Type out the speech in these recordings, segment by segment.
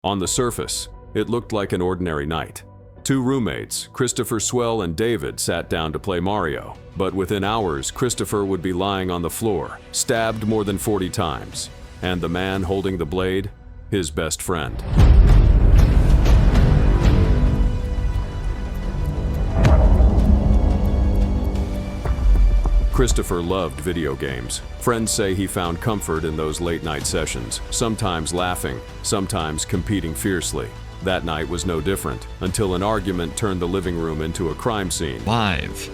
On the surface, it looked like an ordinary night. Two roommates, Christopher Swell and David, sat down to play Mario. But within hours, Christopher would be lying on the floor, stabbed more than 40 times. And the man holding the blade, his best friend. Christopher loved video games. Friends say he found comfort in those late-night sessions, sometimes laughing, sometimes competing fiercely. That night was no different, until an argument turned the living room into a crime scene. Live.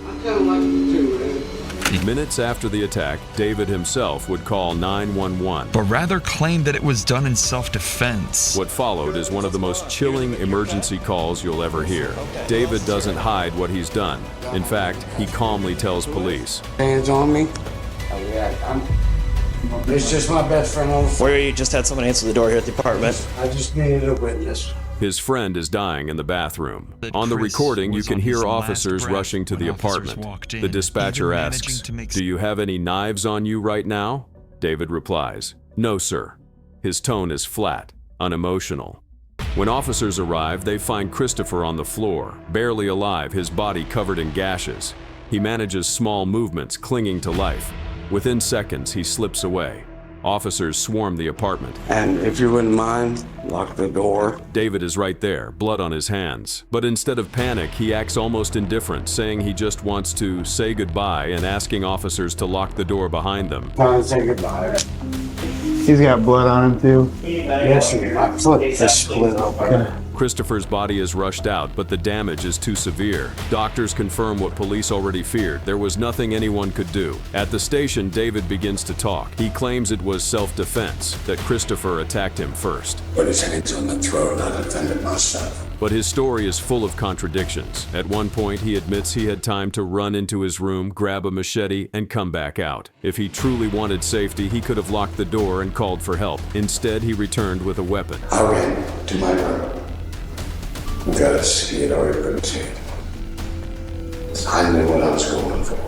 Minutes after the attack, David himself would call 911. But rather claimed that it was done in self-defense. What followed is one of the most chilling emergency calls you'll ever hear. David doesn't hide what he's done. In fact, he calmly tells police. Hands on me. It's just my best friend on the phone. Where you just had someone answer the door here at the apartment. I just needed a witness. His friend is dying in the bathroom. On the recording, you can hear officers rushing to the apartment. The dispatcher asks, "Do you have any knives on you right now?" David replies, "No, sir." His tone is flat, unemotional. When officers arrive, they find Christopher on the floor, barely alive, his body covered in gashes. He manages small movements, clinging to life. Within seconds, he slips away. Officers swarm the apartment. And if you wouldn't mind, lock the door. David is right there, blood on his hands. But instead of panic, he acts almost indifferent, saying he just wants to say goodbye and asking officers to lock the door behind them. Time to say goodbye. He's got blood on him too. Yes, sir. My foot is split open. Christopher's body is rushed out, but the damage is too severe. Doctors confirm what police already feared. There was nothing anyone could do. At the station, David begins to talk. He claims it was self-defense, that Christopher attacked him first. Put his hands on the throat, I defended myself. But his story is full of contradictions. At one point, he admits he had time to run into his room, grab a machete, and come back out. If he truly wanted safety, he could have locked the door and called for help. Instead, he returned with a weapon. I ran to my room. Because he had already been seen. I knew what I was going for.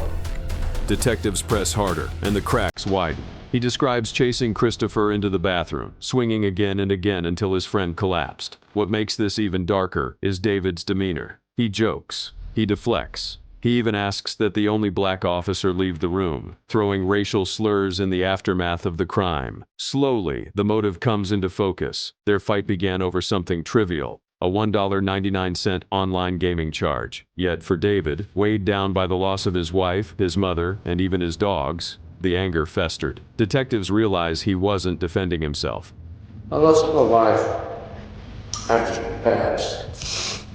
Detectives press harder, and the cracks widen. He describes chasing Christopher into the bathroom, swinging again and again until his friend collapsed. What makes this even darker is David's demeanor. He jokes. He deflects. He even asks that the only black officer leave the room, throwing racial slurs in the aftermath of the crime. Slowly, the motive comes into focus. Their fight began over something trivial. A $1.99 online gaming charge. Yet for David, weighed down by the loss of his wife, his mother, and even his dogs, the anger festered. Detectives realize he wasn't defending himself. I lost my wife after she passed.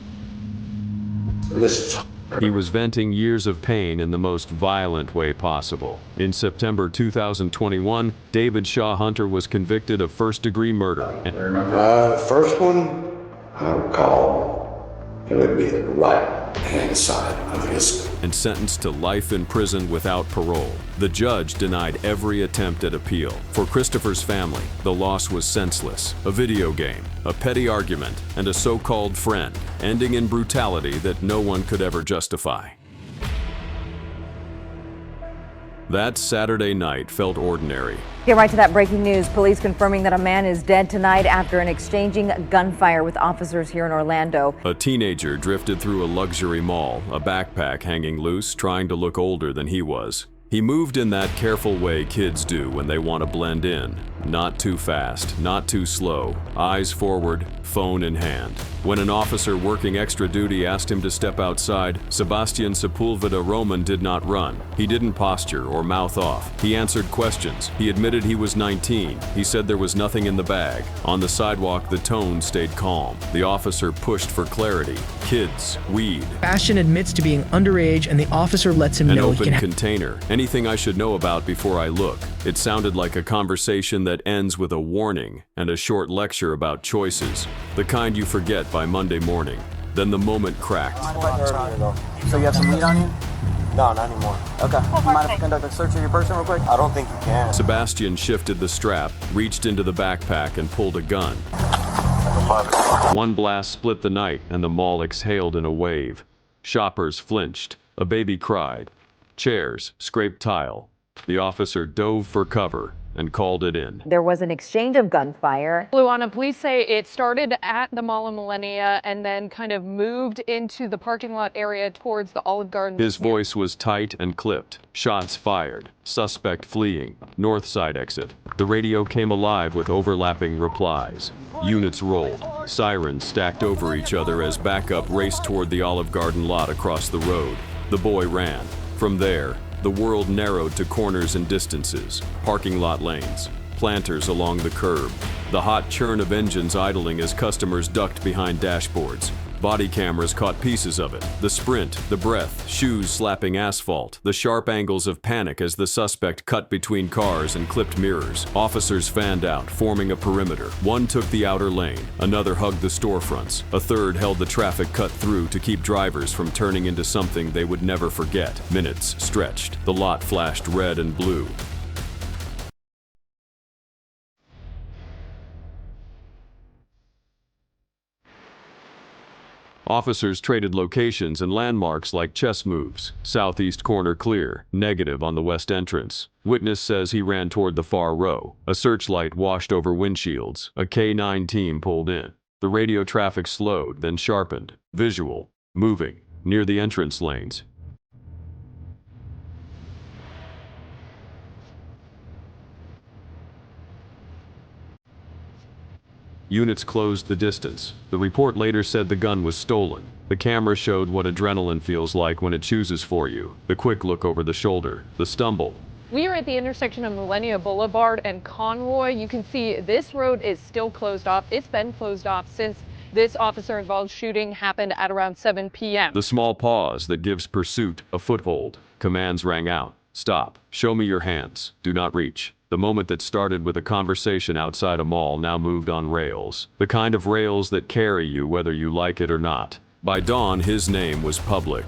This He was venting years of pain in the most violent way possible. In September 2021, David Shaw Hunter was convicted of first-degree murder. first one, I recall, it would be the right-hand side of his. And sentenced to life in prison without parole. The judge denied every attempt at appeal. For Christopher's family, the loss was senseless. A video game, a petty argument, and a so-called friend, ending in brutality that no one could ever justify. That Saturday night felt ordinary. Get right to that breaking news. Police confirming that a man is dead tonight after an exchanging gunfire with officers here in Orlando. A teenager drifted through a luxury mall, a backpack hanging loose, trying to look older than he was. He moved in that careful way kids do when they want to blend in. Not too fast, not too slow, eyes forward, phone in hand. When an officer working extra duty asked him to step outside, Sebastian Roman did not run. He didn't posture or mouth off. He answered questions. He admitted he was 19. He said there was nothing in the bag. On the sidewalk, the tone stayed calm. The officer pushed for clarity. Kids, weed. Sebastian admits to being underage and the officer lets him An know he open can container. Anything I should know about before I look. It sounded like a conversation that ends with a warning and a short lecture about choices. The kind you forget by Monday morning. Then the moment cracked. So you have some weed on you? No, not anymore. Okay. You mind if I conduct a search of your person real quick? I don't think you can. Sebastian shifted the strap, reached into the backpack, and pulled a gun. One blast split the night, and the mall exhaled in a wave. Shoppers flinched. A baby cried. Chairs scraped tile. The officer dove for cover. and called it in. There was an exchange of gunfire. Luana, police say it started at the Mall of Millennia and then kind of moved into the parking lot area towards the Olive Garden. His voice was tight and clipped. Shots fired. Suspect fleeing. North side exit. The radio came alive with overlapping replies. Units rolled. Sirens stacked over each other as backup raced toward the Olive Garden lot across the road. The boy ran. From there, the world narrowed to corners and distances. Parking lot lanes. Planters along the curb. The hot churn of engines idling as customers ducked behind dashboards. Body cameras caught pieces of it. The sprint, the breath, shoes slapping asphalt, the sharp angles of panic as the suspect cut between cars and clipped mirrors. Officers fanned out, forming a perimeter. One took the outer lane, another hugged the storefronts, a third held the traffic cut through to keep drivers from turning into something they would never forget. Minutes stretched. The lot flashed red and blue. Officers traded locations and landmarks like chess moves. Southeast corner clear, negative on the west entrance. Witness says he ran toward the far row. A searchlight washed over windshields. A K-9 team pulled in. The radio traffic slowed, then sharpened. Visual. Moving. Near the entrance lanes. Units closed the distance. The report later said the gun was stolen. The camera showed what adrenaline feels like when it chooses for you. The quick look over the shoulder. The stumble. We are at the intersection of Millennia Boulevard and Conroy. You can see this road is still closed off. It's been closed off since this officer-involved shooting happened at around 7 p.m. The small pause that gives pursuit a foothold. Commands rang out. Stop. Show me your hands. Do not reach. The moment that started with a conversation outside a mall now moved on rails. The kind of rails that carry you whether you like it or not. By dawn, his name was public.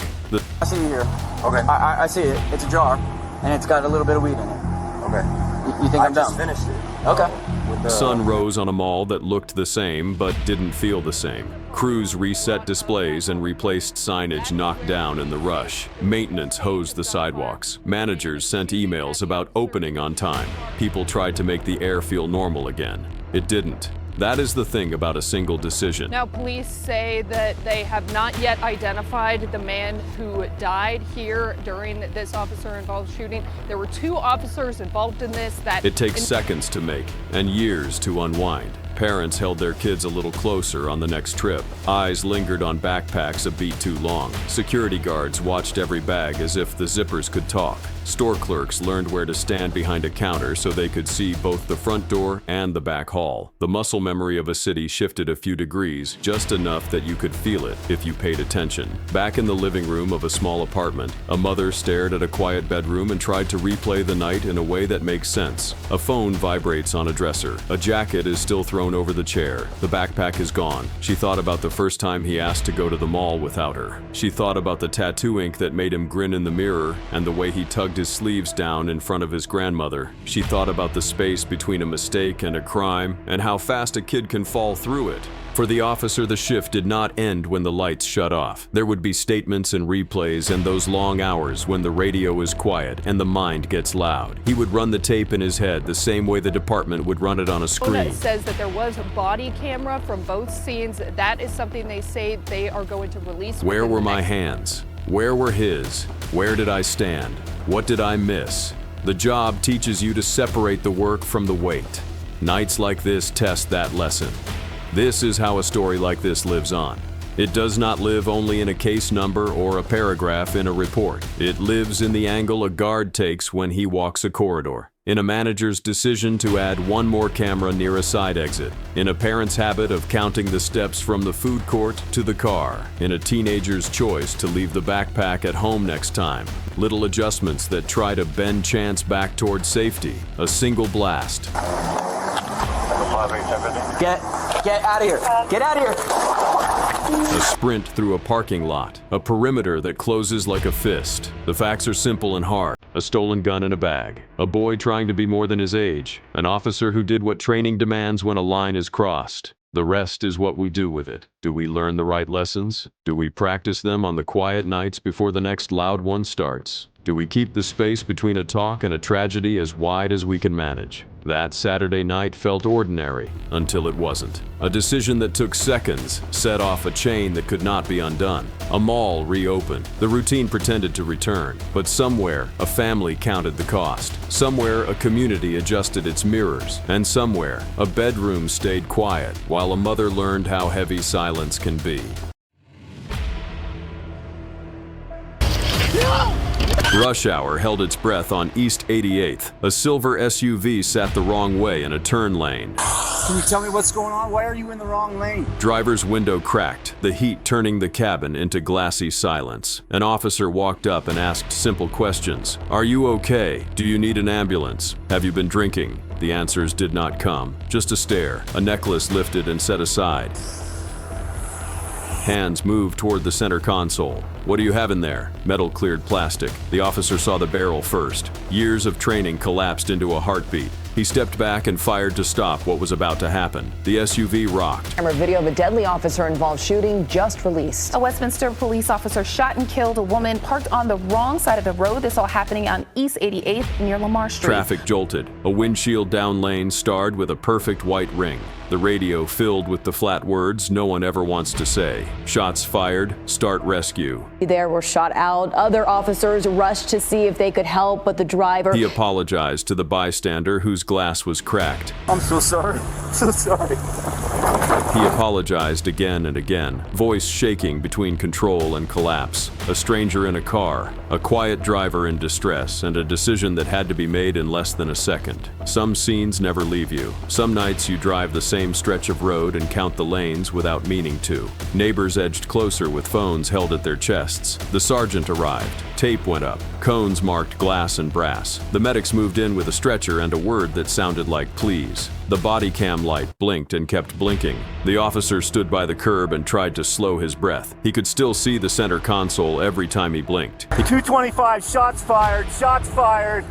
I see you here. Okay. I see it. It's a jar, and it's got a little bit of weed in it. Okay. You think I'm done? I just finished it. Okay. The sun rose on a mall that looked the same but didn't feel the same. Crews reset displays and replaced signage knocked down in the rush. Maintenance hosed the sidewalks. Managers sent emails about opening on time. People tried to make the air feel normal again. It didn't. That is the thing about a single decision. Now, police say that they have not yet identified the man who died here during this officer-involved shooting. There were 2 officers involved in this. It takes seconds to make and years to unwind. Parents held their kids a little closer on the next trip. Eyes lingered on backpacks a beat too long. Security guards watched every bag as if the zippers could talk. Store clerks learned where to stand behind a counter so they could see both the front door and the back hall. The muscle memory of a city shifted a few degrees, just enough that you could feel it if you paid attention. Back in the living room of a small apartment, a mother stared at a quiet bedroom and tried to replay the night in a way that makes sense. A phone vibrates on a dresser. A jacket is still thrown over the chair. The backpack is gone. She thought about the first time he asked to go to the mall without her. She thought about the tattoo ink that made him grin in the mirror and the way he tugged his sleeves down in front of his grandmother. She thought about the space between a mistake and a crime and how fast a kid can fall through it. For the officer, the shift did not end when the lights shut off. There would be statements and replays and those long hours when the radio is quiet and the mind gets loud. He would run the tape in his head the same way the department would run it on a screen. It says that there was a body camera from both scenes. That is something they say they are going to release. Where were my hands? Where were his? Where did I stand? What did I miss? The job teaches you to separate the work from the weight. Nights like this test that lesson. This is how a story like this lives on. It does not live only in a case number or a paragraph in a report. It lives in the angle a guard takes when he walks a corridor, in a manager's decision to add one more camera near a side exit, in a parent's habit of counting the steps from the food court to the car, in a teenager's choice to leave the backpack at home next time. Little adjustments that try to bend chance back toward safety. A single blast. Get out of here. Get out of here. A sprint through a parking lot. A perimeter that closes like a fist. The facts are simple and hard. A stolen gun in a bag. A boy trying to be more than his age. An officer who did what training demands when a line is crossed. The rest is what we do with it. Do we learn the right lessons? Do we practice them on the quiet nights before the next loud one starts? Do we keep the space between a talk and a tragedy as wide as we can manage? That Saturday night felt ordinary until it wasn't. A decision that took seconds set off a chain that could not be undone. A mall reopened. The routine pretended to return, but somewhere a family counted the cost. Somewhere a community adjusted its mirrors, and somewhere a bedroom stayed quiet while a mother learned how heavy silence can be. Rush hour held its breath on East 88th. A silver SUV sat the wrong way in a turn lane. Can you tell me what's going on? Why are you in the wrong lane? Driver's window cracked, the heat turning the cabin into glassy silence. An officer walked up and asked simple questions. Are you okay? Do you need an ambulance? Have you been drinking? The answers did not come. Just a stare, a necklace lifted and set aside. Hands moved toward the center console. What do you have in there? Metal cleared plastic. The officer saw the barrel first. Years of training collapsed into a heartbeat. He stepped back and fired to stop what was about to happen. The SUV rocked. Camera video of a deadly officer-involved shooting just released. A Westminster police officer shot and killed a woman parked on the wrong side of the road. This all happening on East 88th near Lamar Street. Traffic jolted. A windshield down lane starred with a perfect white ring. The radio filled with the flat words no one ever wants to say. Shots fired, start rescue. There were shot out. Other officers rushed to see if they could help, but the driver... He apologized to the bystander whose glass was cracked. I'm so sorry. So sorry. He apologized again and again, voice shaking between control and collapse. A stranger in a car, a quiet driver in distress, and a decision that had to be made in less than a second. Some scenes never leave you. Some nights you drive the same stretch of road and count the lanes without meaning to. Neighbors edged closer with phones held at their chests. The sergeant arrived. Tape went up. Cones marked glass and brass. The medics moved in with a stretcher and a word that sounded like please. The body cam light blinked and kept blinking. The officer stood by the curb and tried to slow his breath. He could still see the center console every time he blinked. 225, shots fired, shots fired.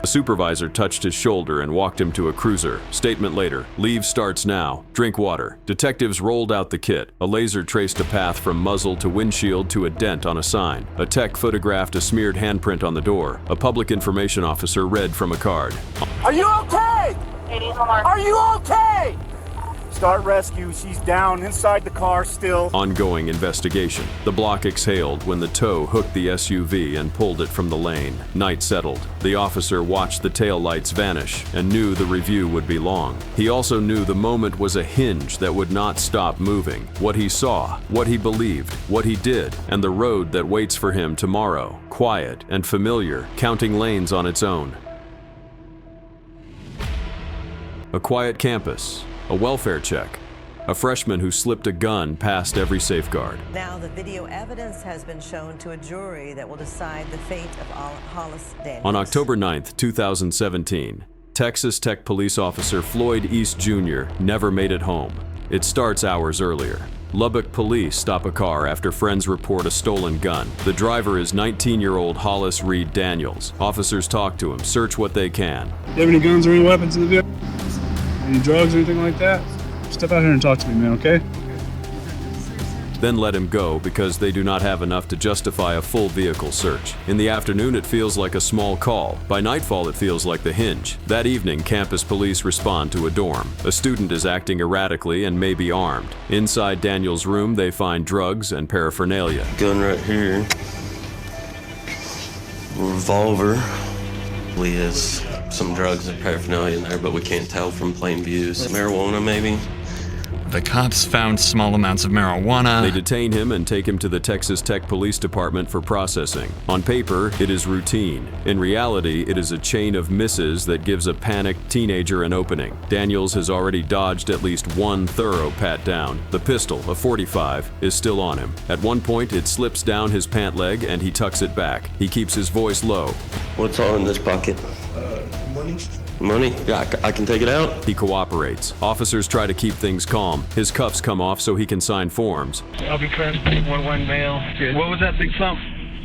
The supervisor touched his shoulder and walked him to a cruiser. Statement later, leave starts now. Drink water. Detectives rolled out the kit. A laser traced a path from muzzle to windshield to a dent on a sign. A tech photographed a smeared handprint on the door. A public information officer read from a card. Are you okay? Are you okay? Start rescue. She's down inside the car still. Ongoing investigation. The block exhaled when the tow hooked the SUV and pulled it from the lane. Night settled. The officer watched the taillights vanish and knew the review would be long. He also knew the moment was a hinge that would not stop moving. What he saw, what he believed, what he did, and the road that waits for him tomorrow. Quiet and familiar, counting lanes on its own. A quiet campus. A welfare check. A freshman who slipped a gun past every safeguard. Now the video evidence has been shown to a jury that will decide the fate of Hollis Daniels. On October 9th, 2017, Texas Tech police officer Floyd East Jr. never made it home. It starts hours earlier. Lubbock police stop a car after friends report a stolen gun. The driver is 19-year-old Hollis Reed Daniels. Officers talk to him, search what they can. Do you have any guns or any weapons in the vehicle? Any drugs or anything like that? Step out here and talk to me, man, okay? Then let him go because they do not have enough to justify a full vehicle search. In the afternoon, it feels like a small call. By nightfall, it feels like the hinge. That evening, campus police respond to a dorm. A student is acting erratically and may be armed. Inside Daniel's room, they find drugs and paraphernalia. Gun right here. Revolver. We has some drugs and paraphernalia in there, but we can't tell from plain views. Marijuana, maybe? The cops found small amounts of marijuana. They detain him and take him to the Texas Tech Police Department for processing. On paper, it is routine. In reality, it is a chain of misses that gives a panicked teenager an opening. Daniels has already dodged at least one thorough pat-down. The pistol, a .45, is still on him. At one point, it slips down his pant leg and he tucks it back. He keeps his voice low. What's all in this pocket? Money. Money? Yeah, I can take it out. He cooperates. Officers try to keep things calm. His cuffs come off so he can sign forms. I'll be correct. 1-1 male. What was that big thump?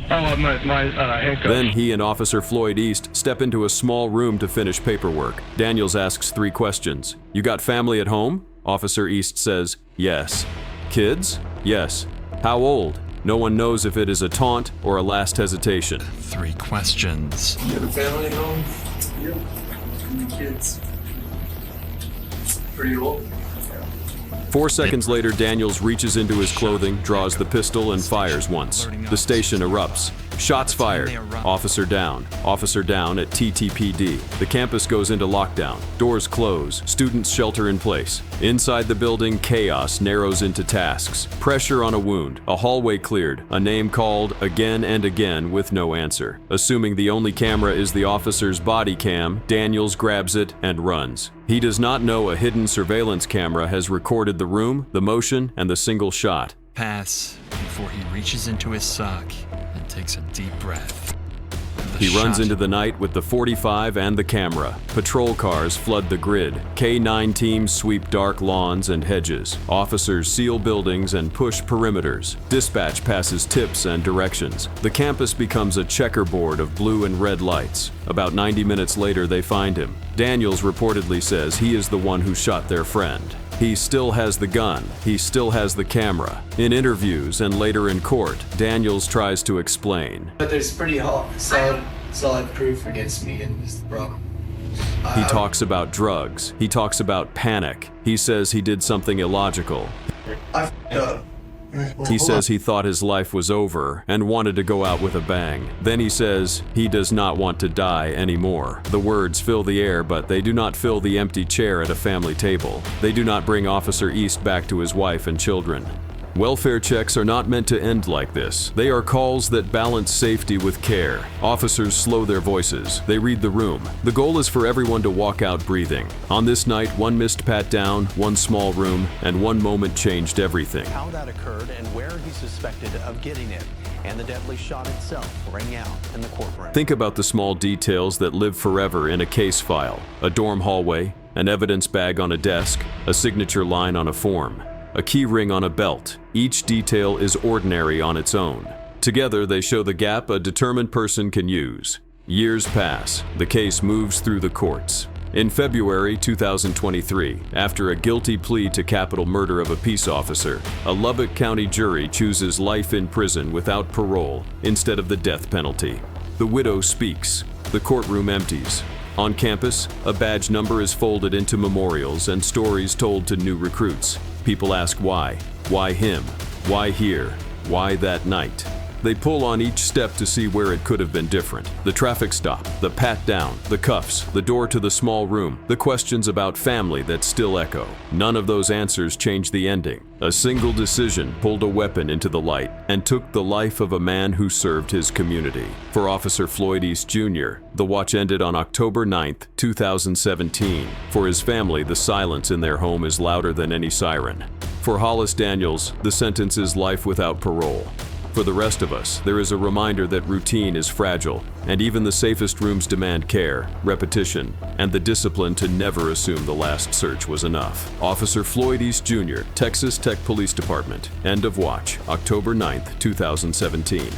Oh, my handcuff. Then he and Officer Floyd East step into a small room to finish paperwork. Daniels asks 3 questions. You got family at home? Officer East says, yes. Kids? Yes. How old? No one knows if it is a taunt or a last hesitation. 3 questions. You have a family at home? Yep. 2 kids. Pretty old. 4 seconds later, Daniels reaches into his clothing, draws the pistol, and fires once. The station erupts. Shots fired. Officer down at TTPD. The campus goes into lockdown. Doors close. Students shelter in place. Inside the building, chaos narrows into tasks. Pressure on a wound. A hallway cleared. A name called again and again with no answer. Assuming the only camera is the officer's body cam, Daniels grabs it and runs. He does not know a hidden surveillance camera has recorded the room, the motion, and the single shot. Pass before he reaches into his sock and takes a deep breath. He runs into the night with the .45 and the camera. Patrol cars flood the grid. K-9 teams sweep dark lawns and hedges. Officers seal buildings and push perimeters. Dispatch passes tips and directions. The campus becomes a checkerboard of blue and red lights. About 90 minutes later, they find him. Daniels reportedly says he is the one who shot their friend. He still has the gun. He still has the camera. In interviews and later in court, Daniels tries to explain. But there's pretty solid proof against me, and this is the problem. He talks about drugs. He talks about panic. He says he did something illogical. I f***ed up. He says he thought his life was over and wanted to go out with a bang. Then he says he does not want to die anymore. The words fill the air, but they do not fill the empty chair at a family table. They do not bring Officer East back to his wife and children. Welfare checks are not meant to end like this. They are calls that balance safety with care. Officers slow their voices. They read the room. The goal is for everyone to walk out breathing. On this night, 1 missed pat down, 1 small room, and 1 moment changed everything. How that occurred and where he's suspected of getting it, and the deadly shot itself rang out in the courtroom. Think about the small details that live forever in a case file. A dorm hallway, an evidence bag on a desk, a signature line on a form, a key ring on a belt. Each detail is ordinary on its own. Together, they show the gap a determined person can use. Years pass. The case moves through the courts. In February 2023, after a guilty plea to capital murder of a peace officer, a Lubbock County jury chooses life in prison without parole instead of the death penalty. The widow speaks. The courtroom empties. On campus, a badge number is folded into memorials and stories told to new recruits. People ask why. Why him? Why here? Why that night? They pull on each step to see where it could have been different. The traffic stop, the pat down, the cuffs, the door to the small room, the questions about family that still echo. None of those answers changed the ending. A single decision pulled a weapon into the light and took the life of a man who served his community. For Officer Floyd East Jr., the watch ended on October 9th, 2017. For his family, the silence in their home is louder than any siren. For Hollis Daniels, the sentence is life without parole. For the rest of us, there is a reminder that routine is fragile, and even the safest rooms demand care, repetition, and the discipline to never assume the last search was enough. Officer Floyd East Jr., Texas Tech Police Department. End of watch, October 9th, 2017.